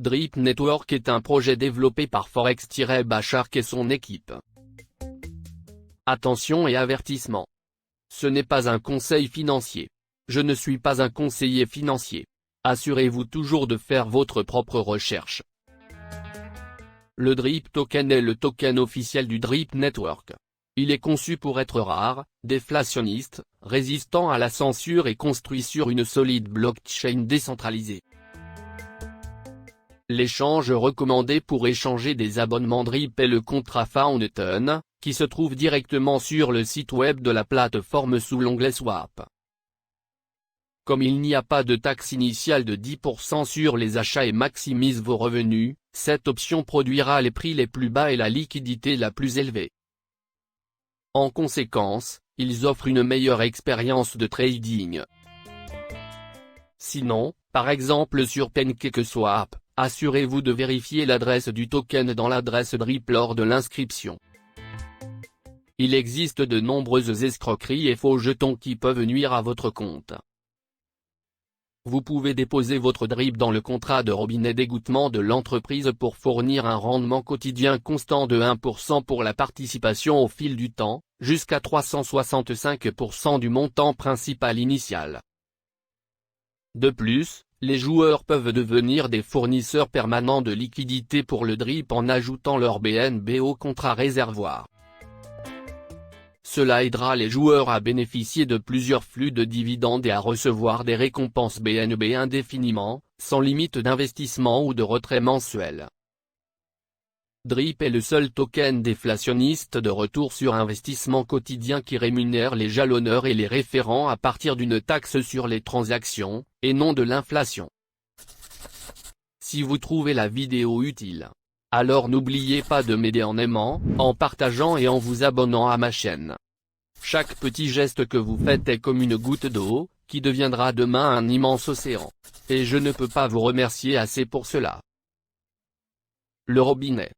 Drip Network est un projet développé par Forex-Shark et son équipe. Attention et avertissement. Ce n'est pas un conseil financier. Je ne suis pas un conseiller financier. Assurez-vous toujours de faire votre propre recherche. Le Drip Token est le token officiel du Drip Network. Il est conçu pour être rare, déflationniste, résistant à la censure et construit sur une solide blockchain décentralisée. L'échange recommandé pour échanger des abonnements Drip est le contrat Fountain, qui se trouve directement sur le site web de la plateforme sous l'onglet Swap. Comme il n'y a pas de taxe initiale de 10% sur les achats et maximise vos revenus, cette option produira les prix les plus bas et la liquidité la plus élevée. En conséquence, ils offrent une meilleure expérience de trading. Sinon, par exemple sur PancakeSwap, assurez-vous de vérifier l'adresse du token dans l'adresse Drip lors de l'inscription. Il existe de nombreuses escroqueries et faux jetons qui peuvent nuire à votre compte. Vous pouvez déposer votre Drip dans le contrat de robinet d'égouttement de l'entreprise pour fournir un rendement quotidien constant de 1% pour la participation au fil du temps, jusqu'à 365% du montant principal initial. De plus, les joueurs peuvent devenir des fournisseurs permanents de liquidités pour le Drip en ajoutant leur BNB au contrat réservoir. Cela aidera les joueurs à bénéficier de plusieurs flux de dividendes et à recevoir des récompenses BNB indéfiniment, sans limite d'investissement ou de retrait mensuel. Drip est le seul token déflationniste de retour sur investissement quotidien qui rémunère les jalonneurs et les référents à partir d'une taxe sur les transactions, et non de l'inflation. Si vous trouvez la vidéo utile, alors n'oubliez pas de m'aider en aimant, en partageant et en vous abonnant à ma chaîne. Chaque petit geste que vous faites est comme une goutte d'eau, qui deviendra demain un immense océan. Et je ne peux pas vous remercier assez pour cela. Le robinet.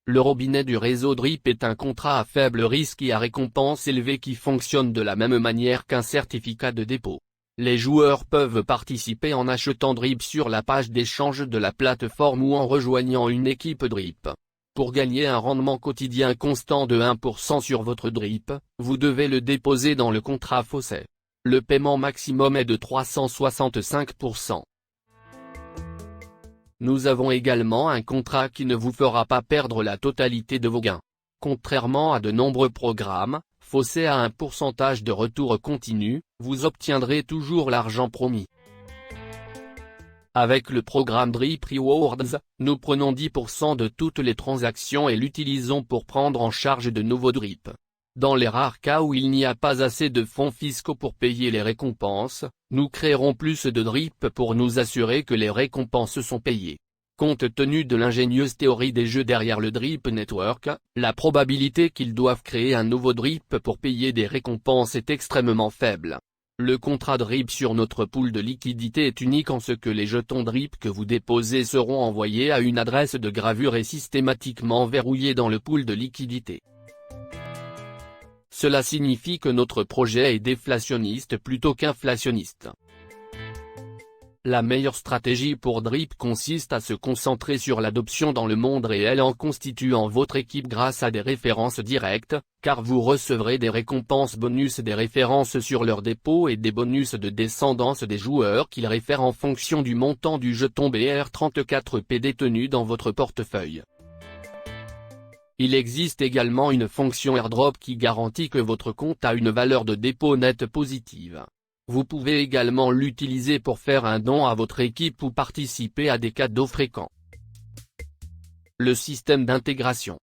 Le robinet du réseau Drip est un contrat à faible risque et à récompense élevée qui fonctionne de la même manière qu'un certificat de dépôt. Les joueurs peuvent participer en achetant Drip sur la page d'échange de la plateforme ou en rejoignant une équipe Drip. Pour gagner un rendement quotidien constant de 1% sur votre Drip, vous devez le déposer dans le contrat Faucet. Le paiement maximum est de 365%. Nous avons également un contrat qui ne vous fera pas perdre la totalité de vos gains. Contrairement à de nombreux programmes, Faucet a un pourcentage de retour continu, vous obtiendrez toujours l'argent promis. Avec le programme Drip Rewards, nous prenons 10% de toutes les transactions et l'utilisons pour prendre en charge de nouveaux Drip. Dans les rares cas où il n'y a pas assez de fonds fiscaux pour payer les récompenses, nous créerons plus de Drip pour nous assurer que les récompenses sont payées. Compte tenu de l'ingénieuse théorie des jeux derrière le Drip Network, la probabilité qu'ils doivent créer un nouveau Drip pour payer des récompenses est extrêmement faible. Le contrat Drip sur notre pool de liquidité est unique en ce que les jetons Drip que vous déposez seront envoyés à une adresse de gravure et systématiquement verrouillés dans le pool de liquidité. Cela signifie que notre projet est déflationniste plutôt qu'inflationniste. La meilleure stratégie pour Drip consiste à se concentrer sur l'adoption dans le monde réel en constituant votre équipe grâce à des références directes, car vous recevrez des récompenses bonus des références sur leur dépôt et des bonus de descendance des joueurs qu'ils réfèrent en fonction du montant du jeton BR34P détenu dans votre portefeuille. Il existe également une fonction airdrop qui garantit que votre compte a une valeur de dépôt nette positive. Vous pouvez également l'utiliser pour faire un don à votre équipe ou participer à des cadeaux fréquents. Le système d'intégration.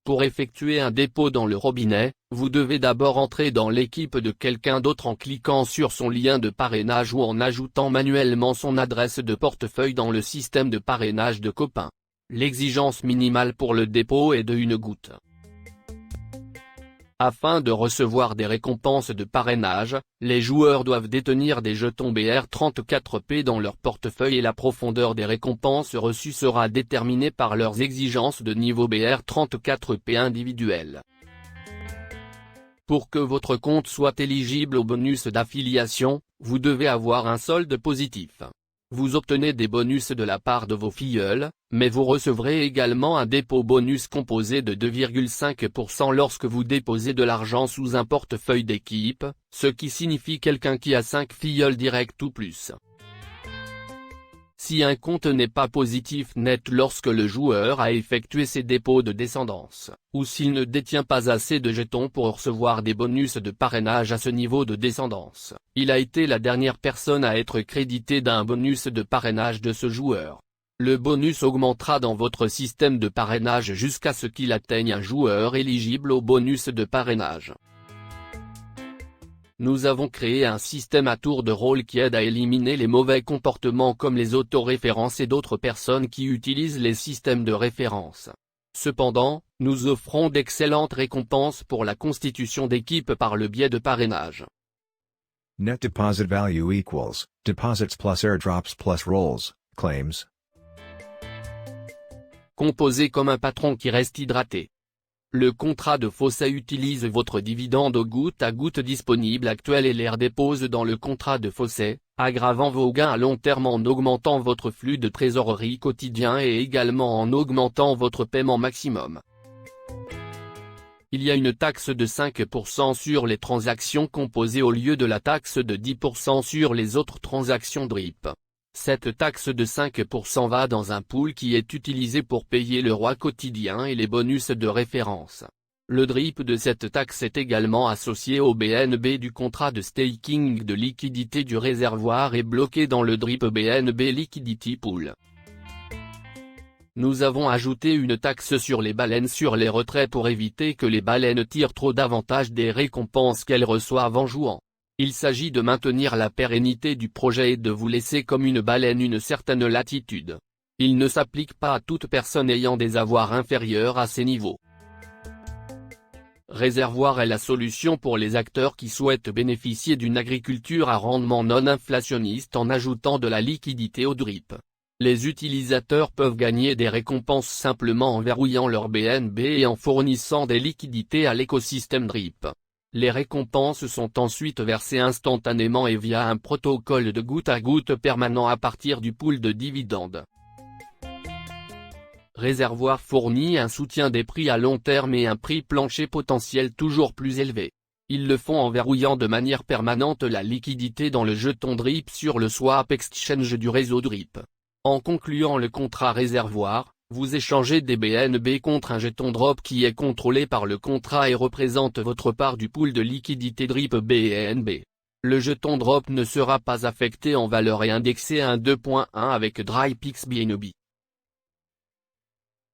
Pour effectuer un dépôt dans le robinet, vous devez d'abord entrer dans l'équipe de quelqu'un d'autre en cliquant sur son lien de parrainage ou en ajoutant manuellement son adresse de portefeuille dans le système de parrainage de copains. L'exigence minimale pour le dépôt est de 1 goutte. Afin de recevoir des récompenses de parrainage, les joueurs doivent détenir des jetons BR34P dans leur portefeuille et la profondeur des récompenses reçues sera déterminée par leurs exigences de niveau BR34P individuel. Pour que votre compte soit éligible au bonus d'affiliation, vous devez avoir un solde positif. Vous obtenez des bonus de la part de vos filleuls, mais vous recevrez également un dépôt bonus composé de 2,5% lorsque vous déposez de l'argent sous un portefeuille d'équipe, ce qui signifie quelqu'un qui a 5 filleuls directs ou plus. Si un compte n'est pas positif net lorsque le joueur a effectué ses dépôts de descendance, ou s'il ne détient pas assez de jetons pour recevoir des bonus de parrainage à ce niveau de descendance, il a été la dernière personne à être crédité d'un bonus de parrainage de ce joueur. Le bonus augmentera dans votre système de parrainage jusqu'à ce qu'il atteigne un joueur éligible au bonus de parrainage. Nous avons créé un système à tour de rôle qui aide à éliminer les mauvais comportements comme les autoréférences et d'autres personnes qui utilisent les systèmes de référence. Cependant, nous offrons d'excellentes récompenses pour la constitution d'équipes par le biais de parrainage. Net deposit value equals deposits plus airdrops plus rolls, claims. Composé comme un patron qui reste hydraté. Le contrat de Fossé utilise votre dividende au goutte à goutte disponible actuel et les redépose dans le contrat de Fossé, aggravant vos gains à long terme en augmentant votre flux de trésorerie quotidien et également en augmentant votre paiement maximum. Il y a une taxe de 5% sur les transactions composées au lieu de la taxe de 10% sur les autres transactions DRIP. Cette taxe de 5% va dans un pool qui est utilisé pour payer le roi quotidien et les bonus de référence. Le DRIP de cette taxe est également associé au BNB du contrat de staking de liquidité du réservoir et bloqué dans le DRIP BNB Liquidity Pool. Nous avons ajouté une taxe sur les baleines sur les retraits pour éviter que les baleines tirent trop davantage des récompenses qu'elles reçoivent en jouant. Il s'agit de maintenir la pérennité du projet et de vous laisser comme une baleine une certaine latitude. Il ne s'applique pas à toute personne ayant des avoirs inférieurs à ces niveaux. Réservoir est la solution pour les acteurs qui souhaitent bénéficier d'une agriculture à rendement non inflationniste en ajoutant de la liquidité au DRIP. Les utilisateurs peuvent gagner des récompenses simplement en verrouillant leur BNB et en fournissant des liquidités à l'écosystème DRIP. Les récompenses sont ensuite versées instantanément et via un protocole de goutte à goutte permanent à partir du pool de dividendes. Réservoir fournit un soutien des prix à long terme et un prix plancher potentiel toujours plus élevé. Ils le font en verrouillant de manière permanente la liquidité dans le jeton DRIP sur le swap exchange du réseau DRIP. En concluant le contrat réservoir, vous échangez des BNB contre un jeton drop qui est contrôlé par le contrat et représente votre part du pool de liquidité DRIP BNB. Le jeton drop ne sera pas affecté en valeur et indexé à un 2.1 avec DRIPX BNB.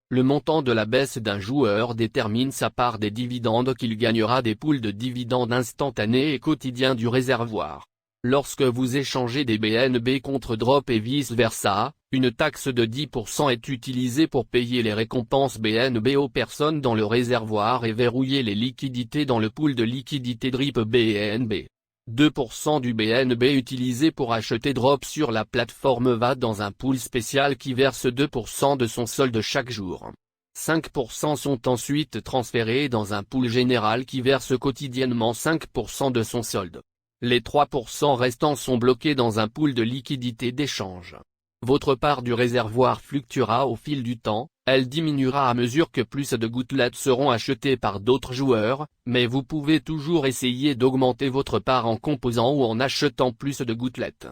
Le montant de la baisse d'un joueur détermine sa part des dividendes qu'il gagnera des pools de dividendes instantanés et quotidiens du réservoir. Lorsque vous échangez des BNB contre drop et vice-versa, une taxe de 10% est utilisée pour payer les récompenses BNB aux personnes dans le réservoir et verrouiller les liquidités dans le pool de liquidité DRIP BNB. 2% du BNB utilisé pour acheter drop sur la plateforme va dans un pool spécial qui verse 2% de son solde chaque jour. 5% sont ensuite transférés dans un pool général qui verse quotidiennement 5% de son solde. Les 3% restants sont bloqués dans un pool de liquidité d'échange. Votre part du réservoir fluctuera au fil du temps, elle diminuera à mesure que plus de gouttelettes seront achetées par d'autres joueurs, mais vous pouvez toujours essayer d'augmenter votre part en composant ou en achetant plus de gouttelettes.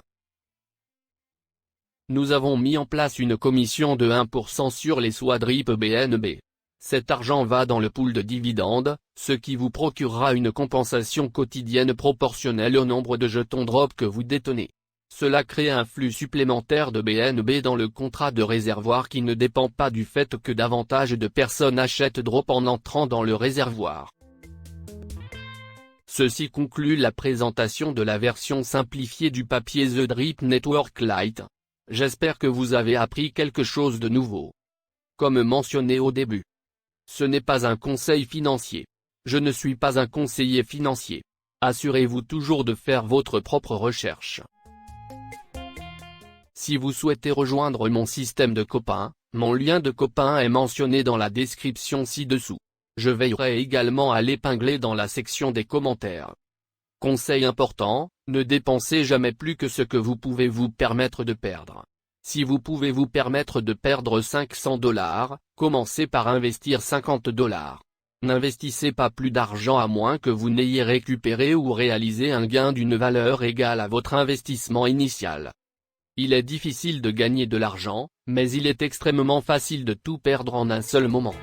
Nous avons mis en place une commission de 1% sur les SWA DRIP BNB. Cet argent va dans le pool de dividendes, ce qui vous procurera une compensation quotidienne proportionnelle au nombre de jetons drop que vous détenez. Cela crée un flux supplémentaire de BNB dans le contrat de réservoir qui ne dépend pas du fait que davantage de personnes achètent drop en entrant dans le réservoir. Ceci conclut la présentation de la version simplifiée du papier The Drip Network Lite. J'espère que vous avez appris quelque chose de nouveau. Comme mentionné au début, ce n'est pas un conseil financier. Je ne suis pas un conseiller financier. Assurez-vous toujours de faire votre propre recherche. Si vous souhaitez rejoindre mon système de copains, mon lien de copain est mentionné dans la description ci-dessous. Je veillerai également à l'épingler dans la section des commentaires. Conseil important, Ne dépensez jamais plus que ce que vous pouvez vous permettre de perdre. Si vous pouvez vous permettre de perdre 500 $, commencez par investir 50 $. N'investissez pas plus d'argent à moins que vous n'ayez récupéré ou réalisé un gain d'une valeur égale à votre investissement initial. Il est difficile de gagner de l'argent, mais il est extrêmement facile de tout perdre en un seul moment.